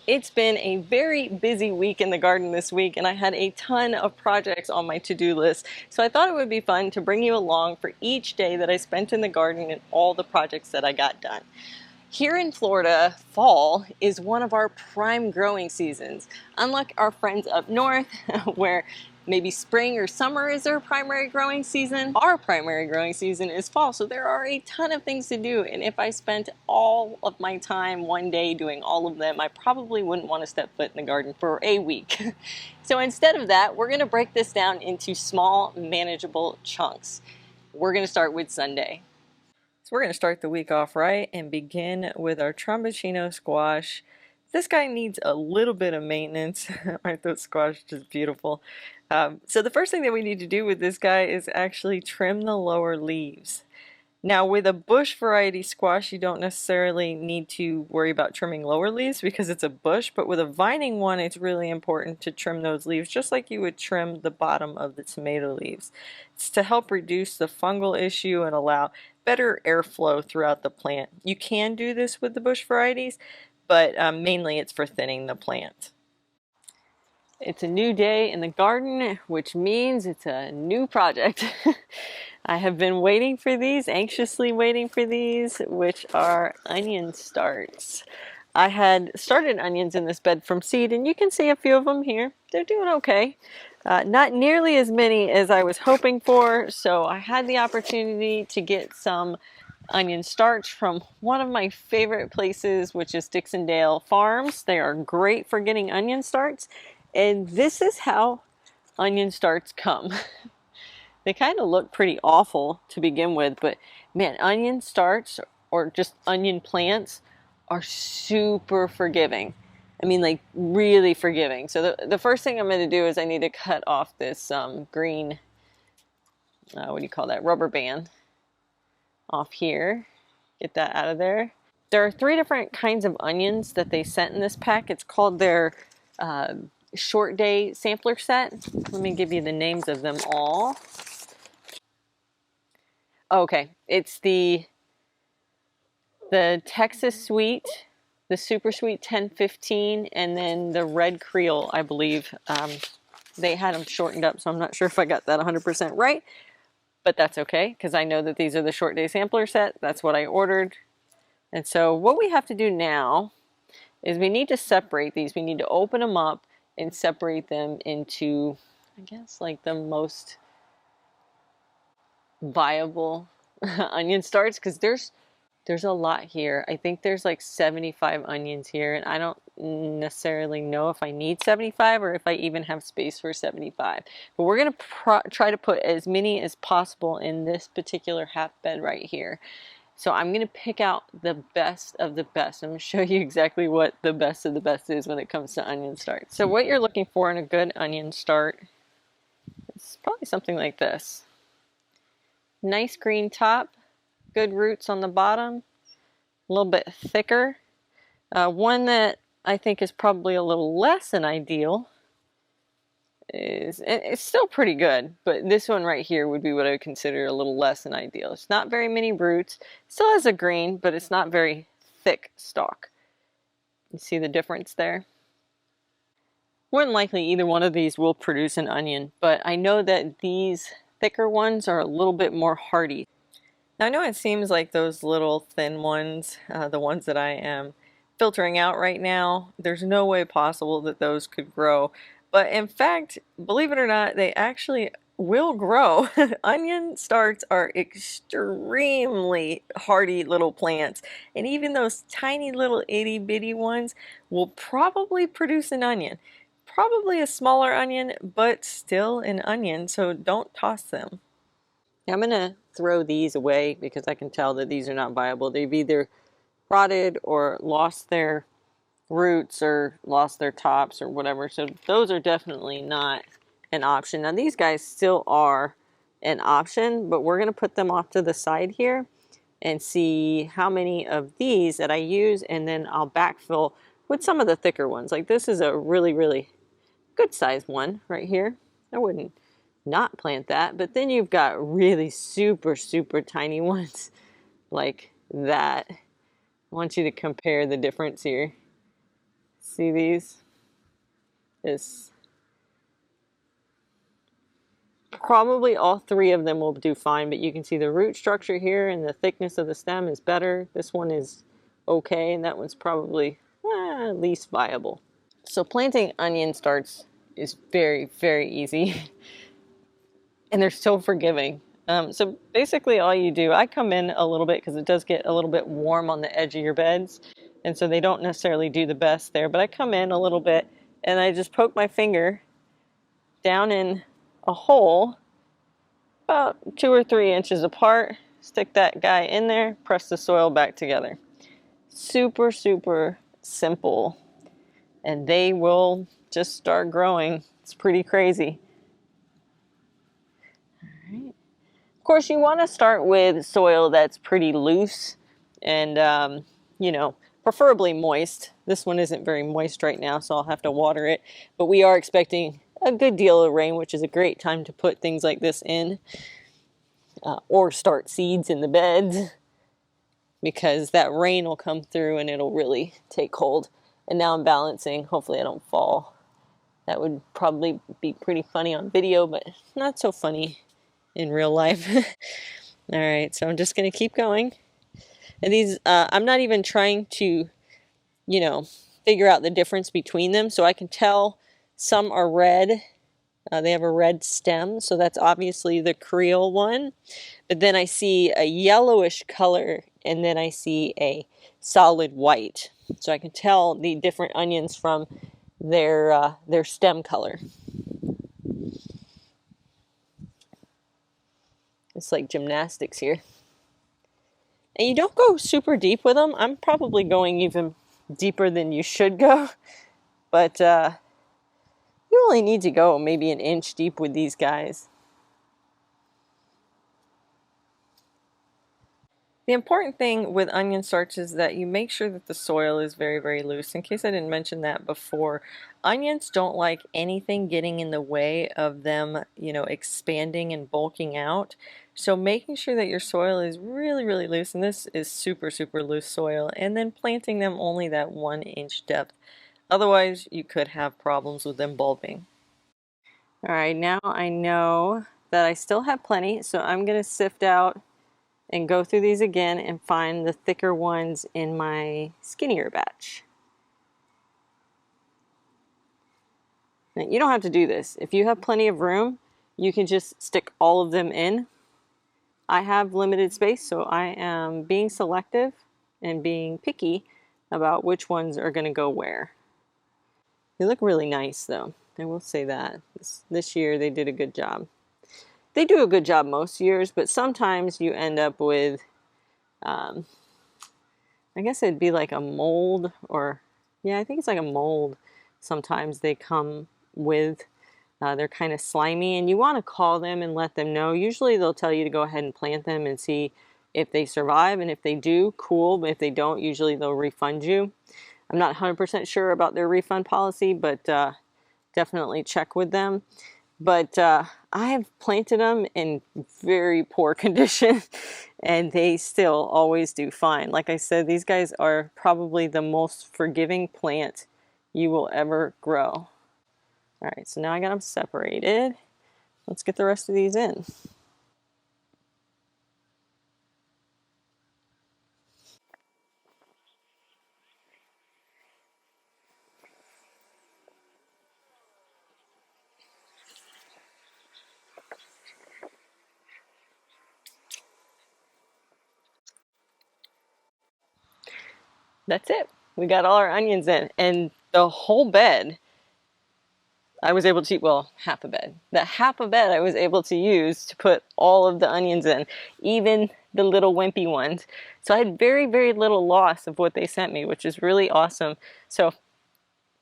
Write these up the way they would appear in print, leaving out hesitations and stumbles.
It's been a very busy week in the garden this week, and I had a ton of projects on my to-do list. So I thought it would be fun to bring you along for each day that I spent in the garden and all the projects that I got done. Here in Florida, fall is one of our prime growing seasons. Unlike our friends up north, where maybe spring or summer is their primary growing season, our primary growing season is fall. So there are a ton of things to do. And if I spent all of my time one day doing all of them, I probably wouldn't want to step foot in the garden for a week. So instead of that, we're going to break this down into small, manageable chunks. We're going to start with Sunday. So we're going to start the week off right and begin with our Truco squash. This guy needs a little bit of maintenance. Aren't those squash just beautiful? So the first thing that we need to do with this guy is actually trim the lower leaves. Now with a bush variety squash, you don't necessarily need to worry about trimming lower leaves because it's a bush, but with a vining one, it's really important to trim those leaves just like you would trim the bottom of the tomato leaves. It's to help reduce the fungal issue and allow better airflow throughout the plant. You can do this with the bush varieties, but mainly it's for thinning the plant. It's a new day in the garden, which means it's a new project. I have been waiting for these, anxiously waiting for these, which are onion starts. I had started onions in this bed from seed, and you can see a few of them here. They're doing okay. Not nearly as many as I was hoping for, so I had the opportunity to get some onion starts from one of my favorite places, which is Dixondale Farms. They are great for getting onion starts, and this is how onion starts come. They kind of look pretty awful to begin with, but man, onion starts or just onion plants are super forgiving. I mean, like really forgiving. So the first thing I'm going to do is I need to cut off this green, what do you call that, rubber band off here. Get that out of there. There are 3 different kinds of onions that they sent in this pack. It's called their short day sampler set. Let me give you the names of them all. Okay, it's the Texas Sweet, the Super Sweet 1015, and then the Red Creole, I believe. They had them shortened up, so I'm not sure if I got that 100% right, but that's okay, because I know that these are the short day sampler set. That's what I ordered. And so what we have to do now is we need to separate these. We need to open them up and separate them into, I guess, like the most viable onion starts, because there's a lot here. I think there's like 75 onions here, and I don't necessarily know if I need 75 or if I even have space for 75. But we're going to try to put as many as possible in this particular half bed right here. So I'm going to pick out the best of the best. I'm going to show you exactly what the best of the best is when it comes to onion starts. So what you're looking for in a good onion start is probably something like this. Nice green top, good roots on the bottom, a little bit thicker. One that I think is probably a little less than ideal is, it's still pretty good, but this one right here would be what I would consider a little less than ideal. It's not very many roots, still has a green, but it's not very thick stalk. You see the difference there? More than likely either one of these will produce an onion, but I know that these thicker ones are a little bit more hardy. Now I know it seems like those little thin ones, the ones that I am filtering out right now, there's no way possible that those could grow. But in fact, believe it or not, they actually will grow. Onion starts are extremely hardy little plants, and even those tiny little itty bitty ones will probably produce an onion. Probably a smaller onion, but still an onion, so don't toss them. Now I'm going to throw these away because I can tell that these are not viable. They've either rotted or lost their roots or lost their tops or whatever. So those are definitely not an option. Now these guys still are an option, but we're going to put them off to the side here and see how many of these that I use, and then I'll backfill with some of the thicker ones. Like this is a really, really good size one right here. I wouldn't not plant that, but then you've got really super, super tiny ones like that. I want you to compare the difference here. See these? Is probably all three of them will do fine, but you can see the root structure here and the thickness of the stem is better. This one is okay, and that one's probably least viable. So planting onion starts is very, very easy, and they're so forgiving. So basically all you do, I come in a little bit because it does get a little bit warm on the edge of your beds, and so they don't necessarily do the best there, but I come in a little bit and I just poke my finger down in a hole about 2 or 3 inches apart, stick that guy in there, press the soil back together. Super, super simple, and they will just start growing. It's pretty crazy. All right. Of course, you want to start with soil that's pretty loose and, you know, preferably moist. This one isn't very moist right now, so I'll have to water it, but we are expecting a good deal of rain, which is a great time to put things like this in. Or start seeds in the beds, because that rain will come through and it'll really take hold. And now I'm balancing. Hopefully I don't fall. That would probably be pretty funny on video, but not so funny in real life. All right, so I'm just going to keep going. And these, I'm not even trying to, you know, figure out the difference between them. So I can tell some are red. They have a red stem, so that's obviously the Creole one. But then I see a yellowish color, and then I see a solid white. So I can tell the different onions from their stem color. It's like gymnastics here. And you don't go super deep with them. I'm probably going even deeper than you should go. But you only need to go maybe an inch deep with these guys. The important thing with onion starts is that you make sure that the soil is very, very loose. In case I didn't mention that before, onions don't like anything getting in the way of them, you know, expanding and bulking out. So making sure that your soil is really, really loose, and this is super, super loose soil, and then planting them only that 1 inch depth. Otherwise, you could have problems with them bulbing. All right, now I know that I still have plenty, so I'm going to sift out and go through these again and find the thicker ones in my skinnier batch. Now, you don't have to do this. If you have plenty of room, you can just stick all of them in. I have limited space, so I am being selective and being picky about which ones are going to go where. They look really nice, though. I will say that. This year they did a good job. They do a good job most years, but sometimes you end up with, I guess it'd be like a mold, or, yeah, I think it's like a mold. Sometimes they come with, they're kind of slimy, and you want to call them and let them know. Usually they'll tell you to go ahead and plant them and see if they survive, and if they do, cool, but if they don't, usually they'll refund you. I'm not 100% sure about their refund policy, but definitely check with them. But I have planted them in very poor condition, and they still always do fine. Like I said, these guys are probably the most forgiving plant you will ever grow. All right, so now I got them separated. Let's get the rest of these in. That's it. We got all our onions in, and the whole bed I was able to, well, half a bed. The half a bed I was able to use to put all of the onions in, even the little wimpy ones. So I had very, very little loss of what they sent me, which is really awesome. So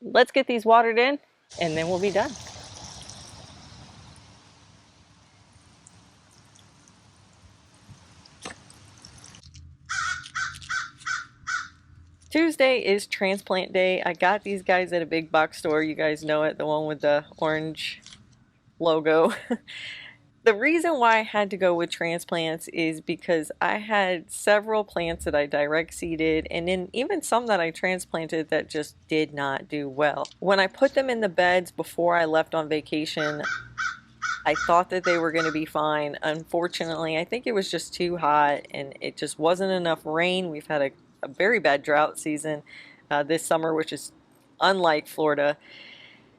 let's get these watered in, and then we'll be done. Tuesday is transplant day. I got these guys at a big box store. You guys know it, the one with the orange logo. The reason why I had to go with transplants is because I had several plants that I direct seeded and then even some that I transplanted that just did not do well. When I put them in the beds before I left on vacation, I thought that they were going to be fine. Unfortunately, I think it was just too hot and it just wasn't enough rain. We've had a very bad drought season this summer, which is unlike Florida.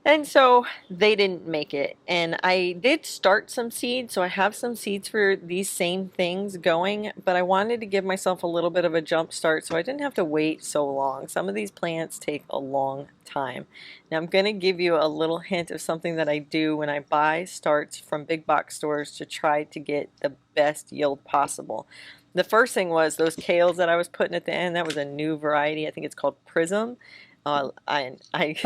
And so they didn't make it. And I did start some seeds, so I have some seeds for these same things going, but I wanted to give myself a little bit of a jump start so I didn't have to wait so long. Some of these plants take a long time. Now I'm going to give you a little hint of something that I do when I buy starts from big box stores to try to get the best yield possible. The first thing was those kales that I was putting at the end. That was a new variety. I think it's called Prism. I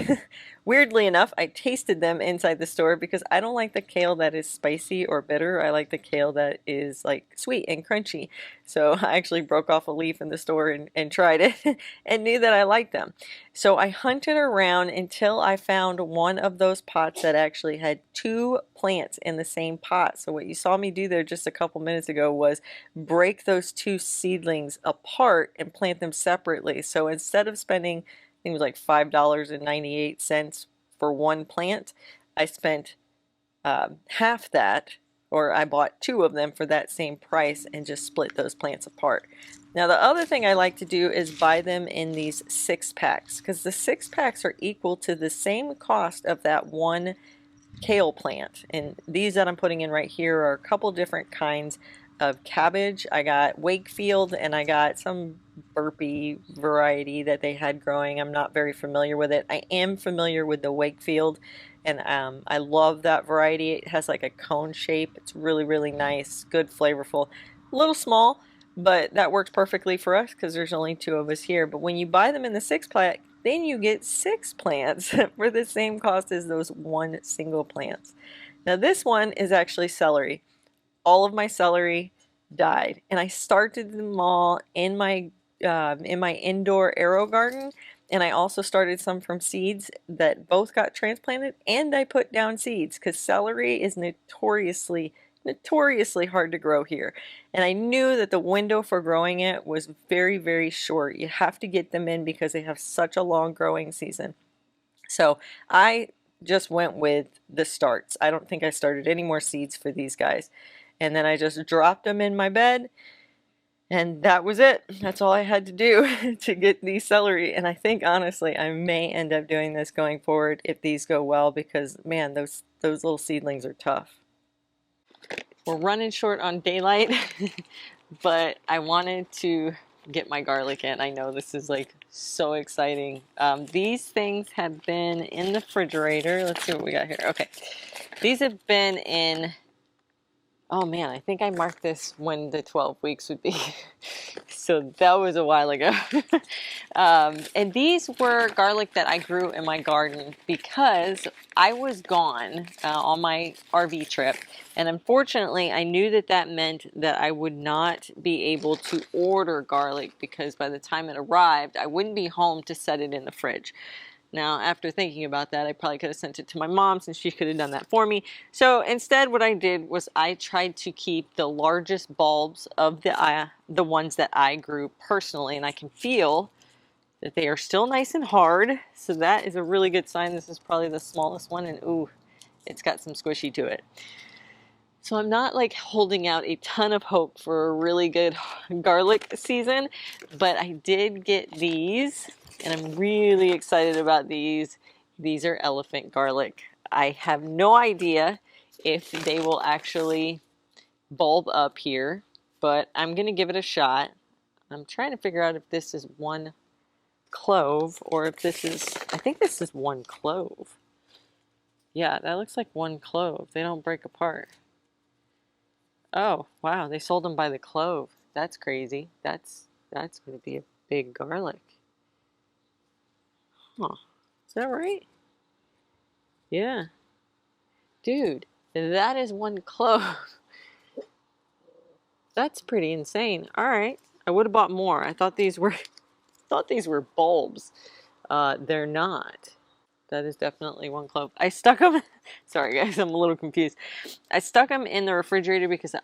weirdly enough, I tasted them inside the store because I don't like the kale that is spicy or bitter. I like the kale that is like sweet and crunchy. So I actually broke off a leaf in the store and tried it and knew that I liked them. So I hunted around until I found one of those pots that actually had two plants in the same pot. So what you saw me do there just a couple minutes ago was break those two seedlings apart and plant them separately. So instead of spending, I think it was like $5.98 for one plant, I spent half that, or I bought two of them for that same price and just split those plants apart. Now the other thing I like to do is buy them in these 6-packs because the 6-packs are equal to the same cost of that one kale plant. And these that I'm putting in right here are a couple different kinds of cabbage. I got Wakefield and I got some burpee variety that they had growing. I'm not very familiar with it. I am familiar with the Wakefield and I love that variety. It has like a cone shape. It's really, really nice, good, flavorful. A little small, but that works perfectly for us because there's only two of us here. But when you buy them in the 6-pack, then you get 6 plants for the same cost as those one single plants. Now this one is actually celery. All of my celery died, and I started them all in my indoor aero garden, and I also started some from seeds that both got transplanted, and I put down seeds because celery is notoriously hard to grow here. And I knew that the window for growing it was very, very short. You have to get them in because they have such a long growing season. So I just went with the starts. I don't think I started any more seeds for these guys. And then I just dropped them in my bed and that was it. That's all I had to do to get these celery. And I think honestly I may end up doing this going forward if these go well because man, those little seedlings are tough. We're running short on daylight, but I wanted to get my garlic in. I know this is like so exciting. These things have been in the refrigerator. Let's see what we got here. Okay, these have been in, oh man, I think I marked this when the 12 weeks would be. So that was a while ago. And these were garlic that I grew in my garden because I was gone on my RV trip. And unfortunately, I knew that that meant that I would not be able to order garlic because by the time it arrived, I wouldn't be home to set it in the fridge. Now, after thinking about that, I probably could have sent it to my mom since she could have done that for me. So instead, what I did was I tried to keep the largest bulbs of the ones that I grew personally, and I can feel that they are still nice and hard. So that is a really good sign. This is probably the smallest one, and ooh, it's got some squishy to it. So I'm not like holding out a ton of hope for a really good garlic season, but I did get these. And I'm really excited about these. These are elephant garlic. I have no idea if they will actually bulb up here, but I'm going to give it a shot. I'm trying to figure out if this is one clove or if this is, I think this is one clove. Yeah, that looks like one clove. They don't break apart. Oh, wow, they sold them by the clove. That's crazy. That's going to be a big garlic. Huh. Is that right? Yeah. Dude, that is one clove. That's pretty insane. All right. I would have bought more. I thought these were bulbs. They're not. that is definitely one clove. I stuck them, sorry guys, I'm a little confused. I stuck them in the refrigerator because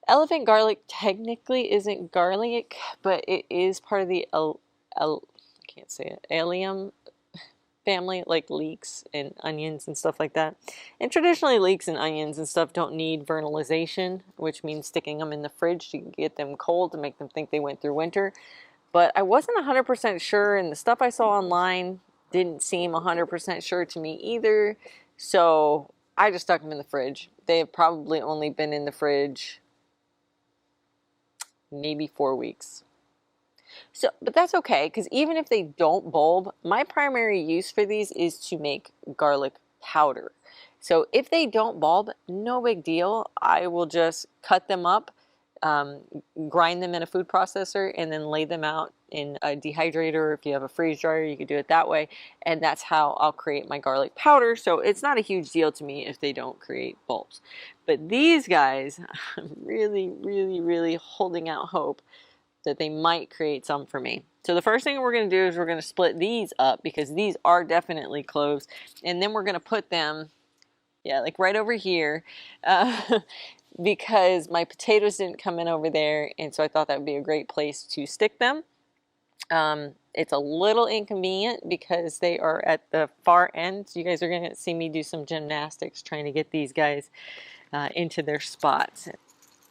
elephant garlic technically isn't garlic, but it is part of the, I can't say it, allium family, like leeks and onions and stuff like that. And traditionally leeks and onions and stuff don't need vernalization, which means sticking them in the fridge to get them cold to make them think they went through winter. But I wasn't 100% sure, and the stuff I saw online didn't seem 100% sure to me either. So I just stuck them in the fridge. They have probably only been in the fridge maybe 4 weeks. So, but that's okay, because even if they don't bulb, my primary use for these is to make garlic powder. So if they don't bulb, no big deal. I will just cut them up, grind them in a food processor, and then lay them out in a dehydrator. If you have a freeze dryer, you could do it that way. And that's how I'll create my garlic powder. So it's not a huge deal to me if they don't create bulbs. But these guys, I'm really, really, really holding out hope that they might create some for me. So the first thing we're going to do is we're going to split these up, because these are definitely cloves. And then we're going to put them, yeah, like right over here, because my potatoes didn't come in over there. And so I thought that would be a great place to stick them. It's a little inconvenient because they are at the far end. So you guys are going to see me do some gymnastics trying to get these guys into their spots.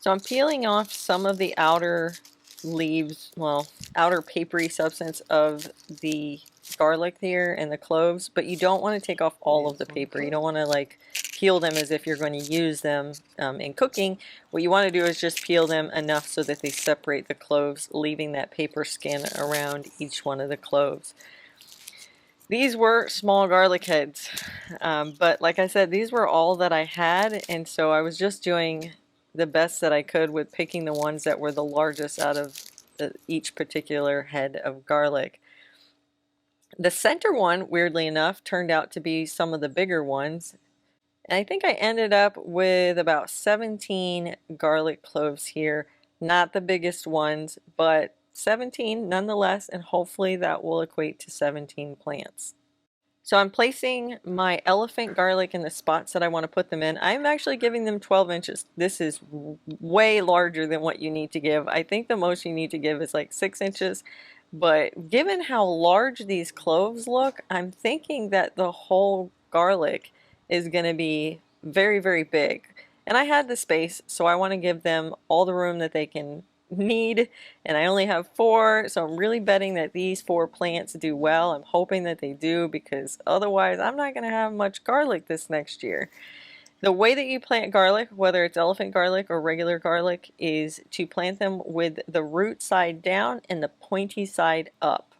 So I'm peeling off some of the outer leaves, well, outer papery substance of the garlic here and the cloves, but you don't want to take off all of the paper. You don't want to like peel them as if you're going to use them in cooking. What you want to do is just peel them enough so that they separate the cloves, leaving that paper skin around each one of the cloves. These were small garlic heads, but like I said, these were all that I had, and so I was just doing the best that I could with picking the ones that were the largest out of each particular head of garlic. The center one, weirdly enough, turned out to be some of the bigger ones, and I think I ended up with about 17 garlic cloves here. Not the biggest ones, but 17 nonetheless, and hopefully that will equate to 17 plants. So I'm placing my elephant garlic in the spots that I want to put them in. I'm actually giving them 12 inches. This is way larger than what you need to give. I think the most you need to give is like 6 inches. But given how large these cloves look, I'm thinking that the whole garlic is going to be very, very big. And I had the space, so I want to give them all the room that they can need, and I only have 4, so I'm really betting that these 4 plants do well. I'm hoping that they do, because otherwise I'm not going to have much garlic this next year. The way that you plant garlic, whether it's elephant garlic or regular garlic, is to plant them with the root side down and the pointy side up.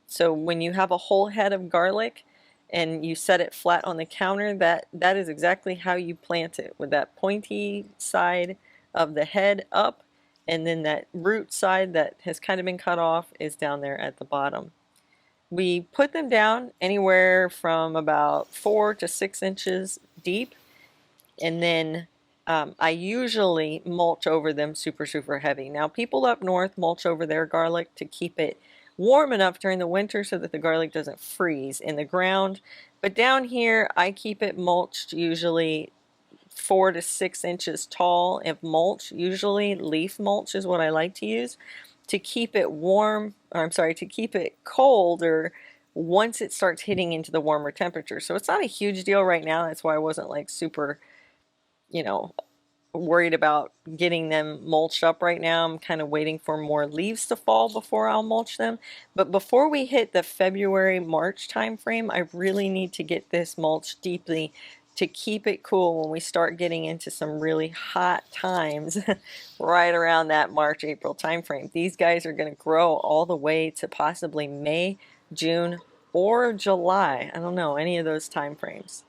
So when you have a whole head of garlic and you set it flat on the counter, that is exactly how you plant it, with that pointy side of the head up, and then that root side that has kind of been cut off is down there at the bottom. We put them down anywhere from about 4 to 6 inches deep, and then I usually mulch over them super, super heavy. Now, people up north mulch over their garlic to keep it warm enough during the winter so that the garlic doesn't freeze in the ground. But down here, I keep it mulched usually 4 to 6 inches tall of mulch. Usually leaf mulch is what I like to use to keep it warm, or I'm sorry, to keep it colder once it starts hitting into the warmer temperature. So it's not a huge deal right now. That's why I wasn't like super, worried about getting them mulched up right now. I'm kind of waiting for more leaves to fall before I'll mulch them. But before we hit the February-March time frame, I really need to get this mulched deeply to keep it cool when we start getting into some really hot times right around that March-April time frame. These guys are going to grow all the way to possibly May, June, or July. I don't know, any of those time frames.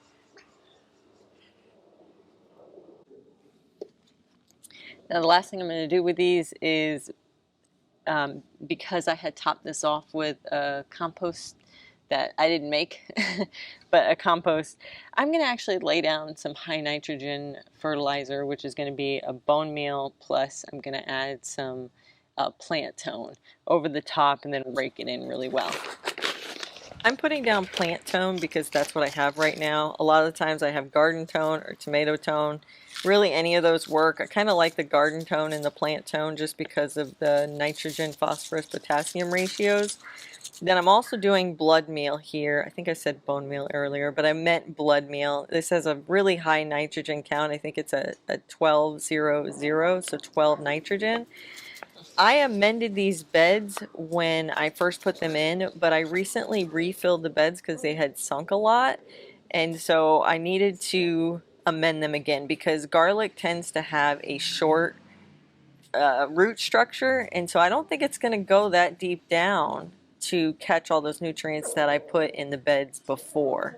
Now the last thing I'm going to do with these is, because I had topped this off with a compost that I didn't make, but a compost, I'm going to actually lay down some high nitrogen fertilizer, which is going to be a bone meal, plus I'm going to add some plant tone over the top and then rake it in really well. I'm putting down plant tone because that's what I have right now. A lot of the times I have garden tone or tomato tone. Really any of those work. I kind of like the garden tone and the plant tone just because of the nitrogen, phosphorus, potassium ratios. Then I'm also doing blood meal here. I think I said bone meal earlier, but I meant blood meal. This has a really high nitrogen count. I think it's a 1200, so 12 nitrogen. I amended these beds when I first put them in, but I recently refilled the beds because they had sunk a lot. And so I needed to amend them again because garlic tends to have a short root structure. And so I don't think it's going to go that deep down to catch all those nutrients that I put in the beds before.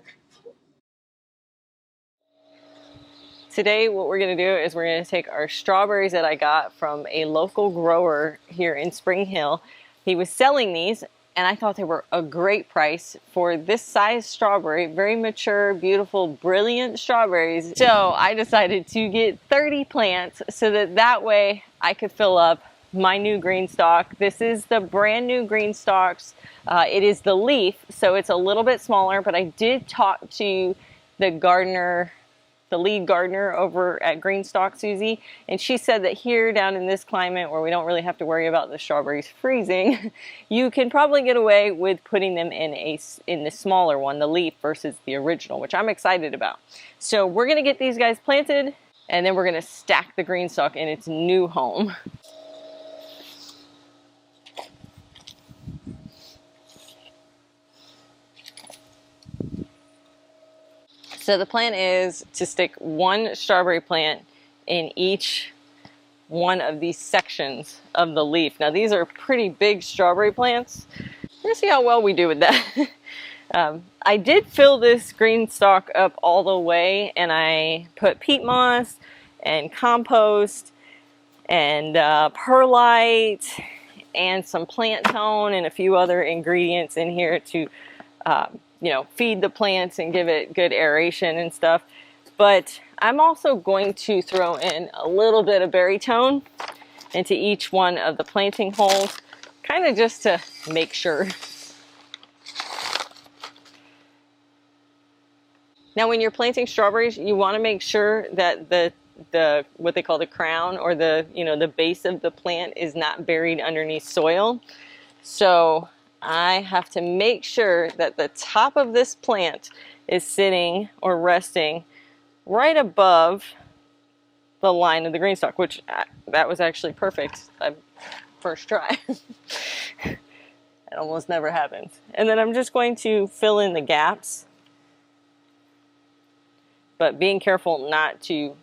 Today what we're going to do is we're going to take our strawberries that I got from a local grower here in Spring Hill. He was selling these and I thought they were a great price for this size strawberry. Very mature, beautiful, brilliant strawberries. So I decided to get 30 plants so that way I could fill up my new green stalk. This is the brand new green stalks. It is the leaf, so it's a little bit smaller, but I did talk to the gardener, the lead gardener over at Greenstock, Susie, and she said that here down in this climate where we don't really have to worry about the strawberries freezing, you can probably get away with putting them in the smaller one, the leaf, versus the original, which I'm excited about. So we're gonna get these guys planted and then we're gonna stack the Greenstock in its new home. So the plan is to stick one strawberry plant in each one of these sections of the leaf. Now these are pretty big strawberry plants. We're gonna see how well we do with that. I did fill this green stalk up all the way and I put peat moss and compost and perlite and some plant tone and a few other ingredients in here to you know, feed the plants and give it good aeration and stuff. But I'm also going to throw in a little bit of berry tone into each one of the planting holes, kind of just to make sure. Now when you're planting strawberries, you want to make sure that the what they call the crown, or the, you know, the base of the plant is not buried underneath soil. So I have to make sure that the top of this plant is sitting or resting right above the line of the green stalk, which that was actually perfect. First try. It almost never happens. And then I'm just going to fill in the gaps, but being careful not to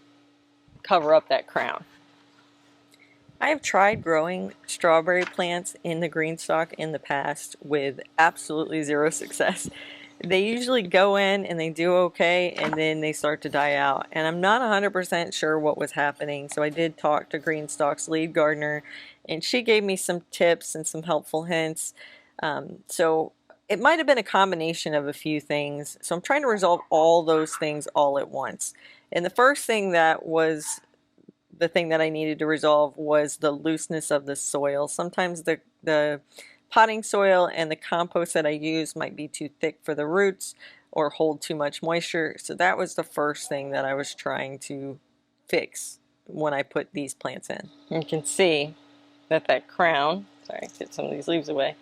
cover up that crown. I have tried growing strawberry plants in the green stalk in the past with absolutely zero success. They usually go in and they do okay and then they start to die out, and I'm not 100% sure what was happening. So I did talk to Greenstock's lead gardener and she gave me some tips and some helpful hints. So it might have been a combination of a few things. So I'm trying to resolve all those things all at once. And the first thing that was the thing that I needed to resolve was the looseness of the soil. Sometimes the potting soil and the compost that I use might be too thick for the roots or hold too much moisture. So that was the first thing that I was trying to fix when I put these plants in. You can see that that crown, sorry, get some of these leaves away,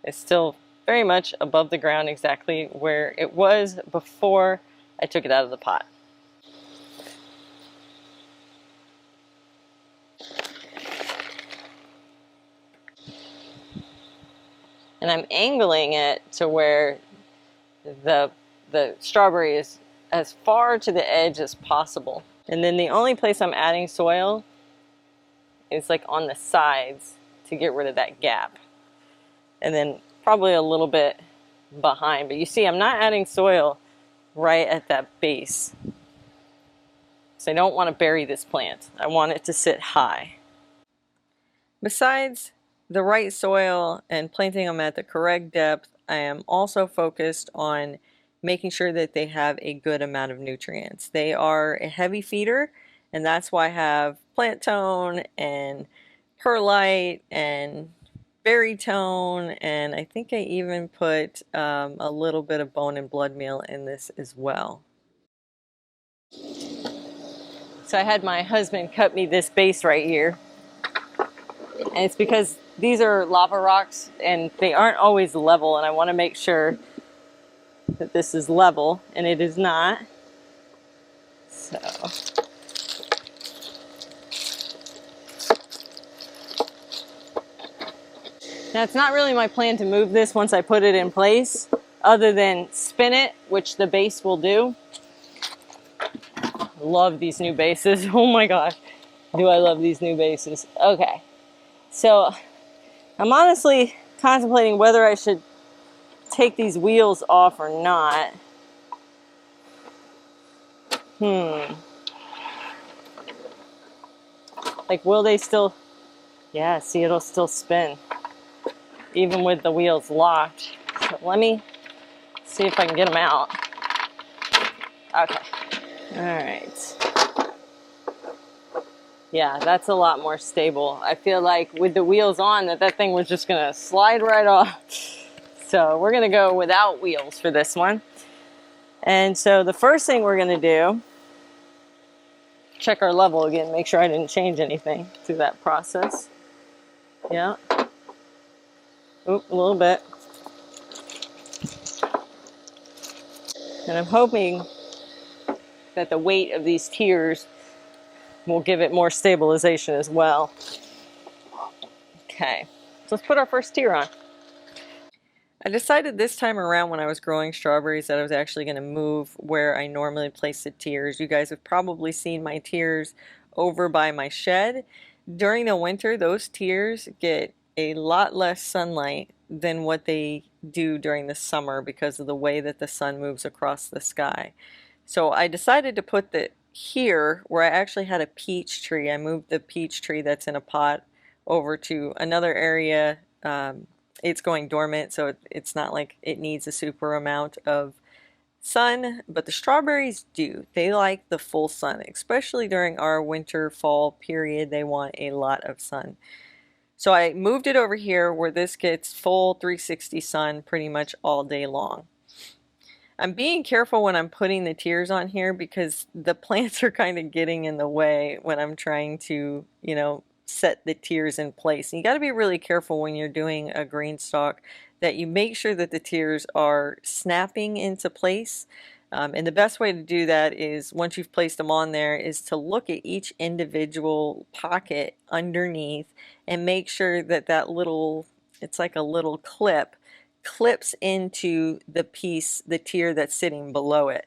is still very much above the ground, exactly where it was before I took it out of the pot. And I'm angling it to where the strawberry is as far to the edge as possible. And then the only place I'm adding soil is like on the sides to get rid of that gap. And then probably a little bit behind. But you see, I'm not adding soil right at that base. So I don't want to bury this plant. I want it to sit high. Besides the right soil and planting them at the correct depth, I am also focused on making sure that they have a good amount of nutrients. They are a heavy feeder, and that's why I have plant tone and perlite and berry tone, and I think I even put a little bit of bone and blood meal in this as well. So I had my husband cut me this base right here, and it's because these are lava rocks and they aren't always level, and I want to make sure that this is level, and it is not. So now it's not really my plan to move this once I put it in place, other than spin it, which the base will do. Love these new bases. Oh my gosh, do I love these new bases. Okay, so I'm honestly contemplating whether I should take these wheels off or not. Like, will they still? Yeah, see, it'll still spin even with the wheels locked. So let me see if I can get them out. Okay. All right. Yeah, that's a lot more stable. I feel like with the wheels on that thing was just gonna slide right off. So we're gonna go without wheels for this one. And so the first thing we're gonna do, check our level again, make sure I didn't change anything through that process. Yeah. Oop, a little bit. And I'm hoping that the weight of these tiers will give it more stabilization as well. Okay, so let's put our first tier on. I decided this time around when I was growing strawberries that I was actually going to move where I normally place the tiers. You guys have probably seen my tiers over by my shed. During the winter, those tiers get a lot less sunlight than what they do during the summer because of the way that the sun moves across the sky. So I decided to put the here where I actually had a peach tree. I moved the peach tree that's in a pot over to another area. It's going dormant, so it's not like it needs a super amount of sun, but the strawberries do. They like the full sun, especially during our winter fall period. They want a lot of sun. So I moved it over here where this gets full 360 sun pretty much all day long. I'm being careful when I'm putting the tiers on here because the plants are kind of getting in the way when I'm trying to, set the tiers in place. And you got to be really careful when you're doing a green stalk that you make sure that the tiers are snapping into place. And the best way to do that is once you've placed them on there is to look at each individual pocket underneath and make sure that that little, it's like a little clips into the piece, the tier that's sitting below it.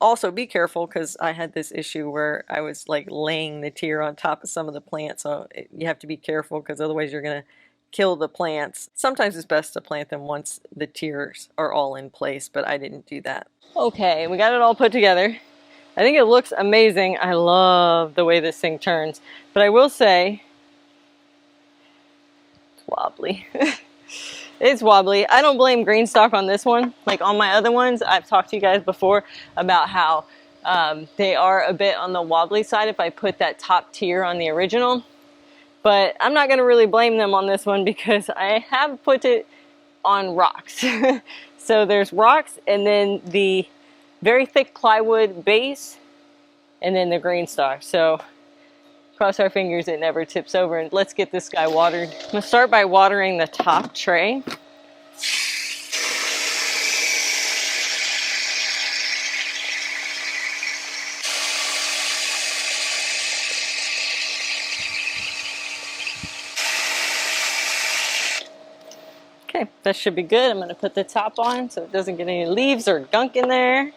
Also be careful because I had this issue where I was like laying the tier on top of some of the plants, so you have to be careful because otherwise you're going to kill the plants. Sometimes it's best to plant them once the tiers are all in place, but I didn't do that. Okay, we got it all put together. I think it looks amazing. I love the way this thing turns, but I will say it's wobbly. It's wobbly. I don't blame green stalk on this one. Like on my other ones, I've talked to you guys before about how they are a bit on the wobbly side if I put that top tier on the original. But I'm not going to really blame them on this one because I have put it on rocks. So there's rocks and then the very thick plywood base and then the green stalk. So cross our fingers it never tips over, and let's get this guy watered. I'm going to start by watering the top tray. Okay, that should be good. I'm going to put the top on so it doesn't get any leaves or gunk in there.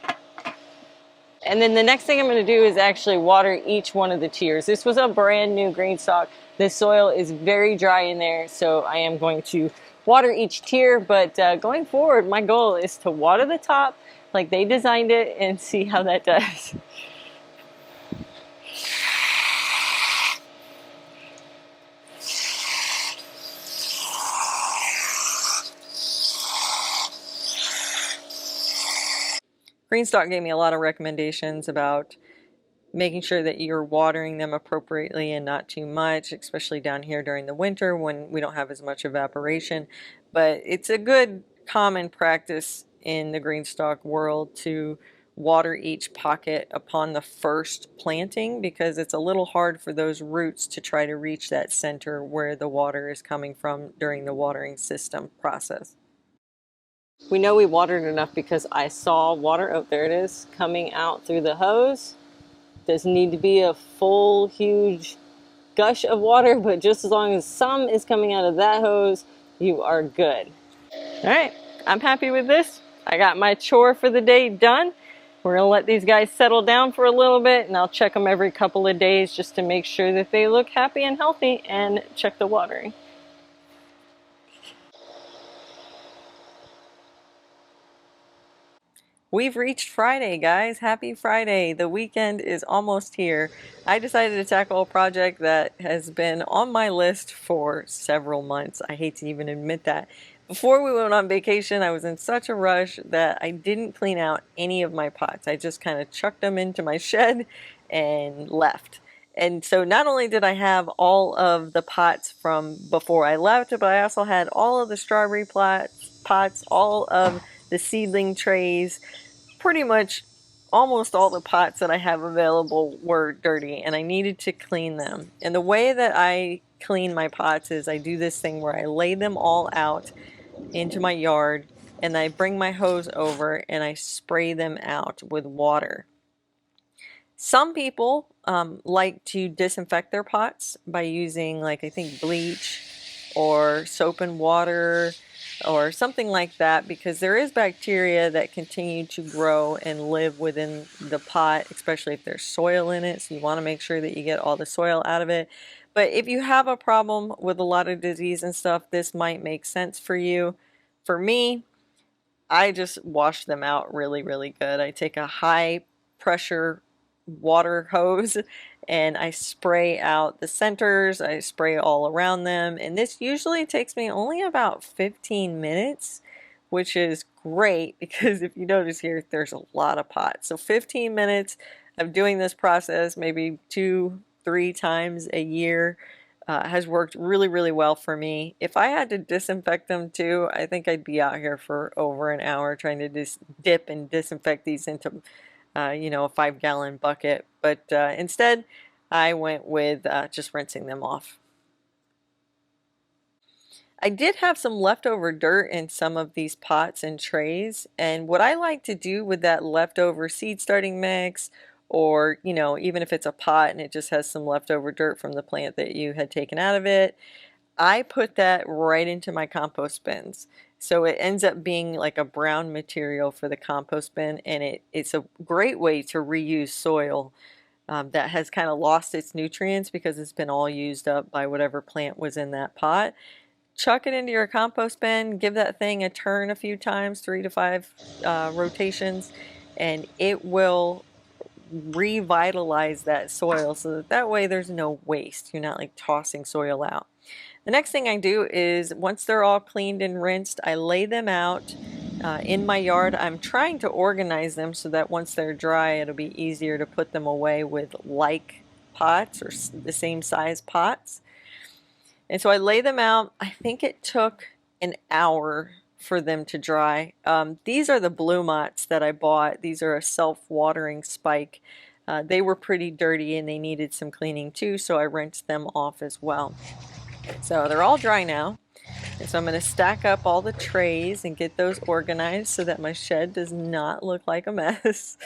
And then the next thing I'm going to do is actually water each one of the tiers. This was a brand new green stalk. The soil is very dry in there, so I am going to water each tier. But going forward, my goal is to water the top like they designed it and see how that does. Green stalk gave me a lot of recommendations about making sure that you're watering them appropriately and not too much, especially down here during the winter when we don't have as much evaporation. But it's a good common practice in the green stalk world to water each pocket upon the first planting, because it's a little hard for those roots to try to reach that center where the water is coming from during the watering system process. We know we watered enough because I saw water, oh there it is, coming out through the hose. Doesn't need to be a full huge gush of water, but just as long as some is coming out of that hose, you are good. All right, I'm happy with this. I got my chore for the day done. We're gonna let these guys settle down for a little bit, and I'll check them every couple of days just to make sure that they look happy and healthy, and check the watering. We've reached Friday, guys. Happy Friday. The weekend is almost here. I decided to tackle a project that has been on my list for several months. I hate to even admit that. Before we went on vacation, I was in such a rush that I didn't clean out any of my pots. I just kind of chucked them into my shed and left. And so not only did I have all of the pots from before I left, but I also had all of the strawberry pots, all of the seedling trays. Pretty much almost all the pots that I have available were dirty, and I needed to clean them. And the way that I clean my pots is I do this thing where I lay them all out into my yard, and I bring my hose over and I spray them out with water. Some people like to disinfect their pots by using, like, I think bleach or soap and water or something like that, because there is bacteria that continue to grow and live within the pot, especially if there's soil in it. So you want to make sure that you get all the soil out of it. But if you have a problem with a lot of disease and stuff, this might make sense for you. For me, I just wash them out really, really good. I take a high pressure water hose and I spray out the centers. I spray all around them, and this usually takes me only about 15 minutes, which is great because if you notice here, there's a lot of pots. So 15 minutes of doing this process, maybe 2-3 times a year, has worked really, really well for me. If I had to disinfect them too, I think I'd be out here for over an hour trying to just dip and disinfect these into, you know, a 5-gallon bucket. But instead, I went with just rinsing them off. I did have some leftover dirt in some of these pots and trays, and what I like to do with that leftover seed starting mix, or, you know, even if it's a pot and it just has some leftover dirt from the plant that you had taken out of it, I put that right into my compost bins. So it ends up being like a brown material for the compost bin, and it's a great way to reuse soil that has kind of lost its nutrients because it's been all used up by whatever plant was in that pot. Chuck it into your compost bin, give that thing a turn a few times, 3 to 5 rotations, and it will revitalize that soil so that way there's no waste. You're not like tossing soil out. The next thing I do is once they're all cleaned and rinsed, I lay them out in my yard. I'm trying to organize them so that once they're dry, it'll be easier to put them away with like pots or the same size pots. And so I lay them out. I think it took an hour for them to dry. These are the blue mots that I bought. These are a self-watering spike. They were pretty dirty and they needed some cleaning too, so I rinsed them off as well. So they're all dry now. And so I'm going to stack up all the trays and get those organized so that my shed does not look like a mess.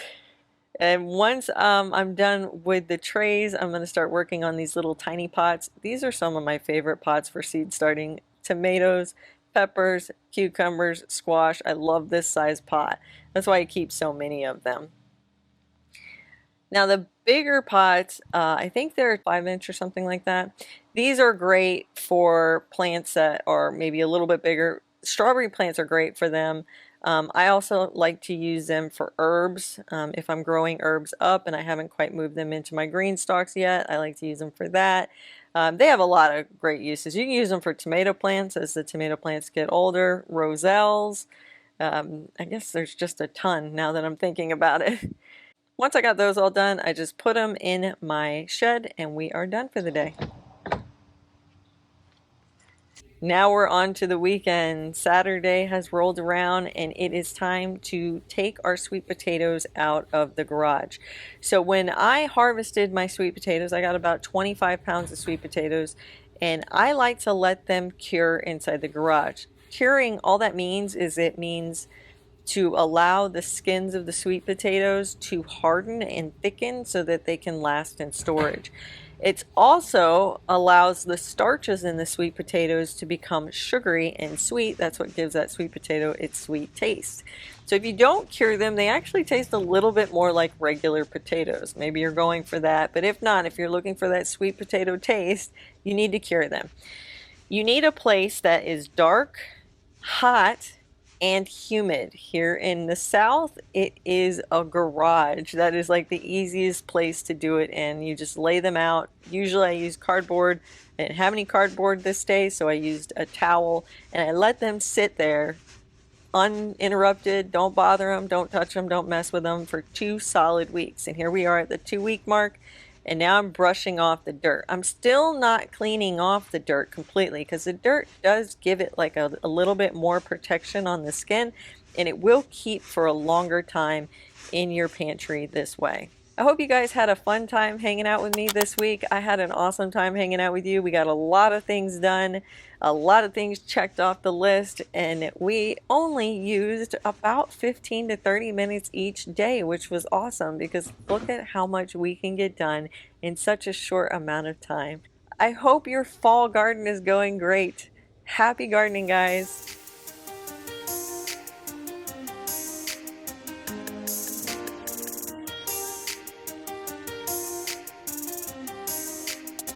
And once I'm done with the trays, I'm going to start working on these little tiny pots. These are some of my favorite pots for seed starting: tomatoes, peppers, cucumbers, squash. I love this size pot. That's why I keep so many of them. Now the bigger pots, I think they're 5-inch or something like that. These are great for plants that are maybe a little bit bigger. Strawberry plants are great for them. I also like to use them for herbs. If I'm growing herbs up and I haven't quite moved them into my green stalks yet, I like to use them for that. They have a lot of great uses. You can use them for tomato plants as the tomato plants get older, roselles. I guess there's just a ton now that I'm thinking about it. Once I got those all done, I just put them in my shed and we are done for the day. Now we're on to the weekend. Saturday has rolled around and it is time to take our sweet potatoes out of the garage. So when I harvested my sweet potatoes, I got about 25 pounds of sweet potatoes, and I like to let them cure inside the garage. Curing, all that means is it means to allow the skins of the sweet potatoes to harden and thicken so that they can last in storage. It also allows the starches in the sweet potatoes to become sugary and sweet. That's what gives that sweet potato its sweet taste. So if you don't cure them, they actually taste a little bit more like regular potatoes. Maybe you're going for that, but if not, if you're looking for that sweet potato taste, you need to cure them. You need a place that is dark, hot, and humid. Here in the South, it is a garage. That is like the easiest place to do it in. You just lay them out. Usually I use cardboard. I didn't have any cardboard this day, so I used a towel and I let them sit there uninterrupted. Don't bother them, don't touch them, don't mess with them for 2 solid weeks. And here we are at the 2-week mark, and now I'm brushing off the dirt. I'm still not cleaning off the dirt completely because the dirt does give it like a little bit more protection on the skin, and it will keep for a longer time in your pantry this way. I hope you guys had a fun time hanging out with me this week. I had an awesome time hanging out with you. We got a lot of things done, a lot of things checked off the list, and we only used about 15 to 30 minutes each day, which was awesome because look at how much we can get done in such a short amount of time. I hope your fall garden is going great. Happy gardening, guys.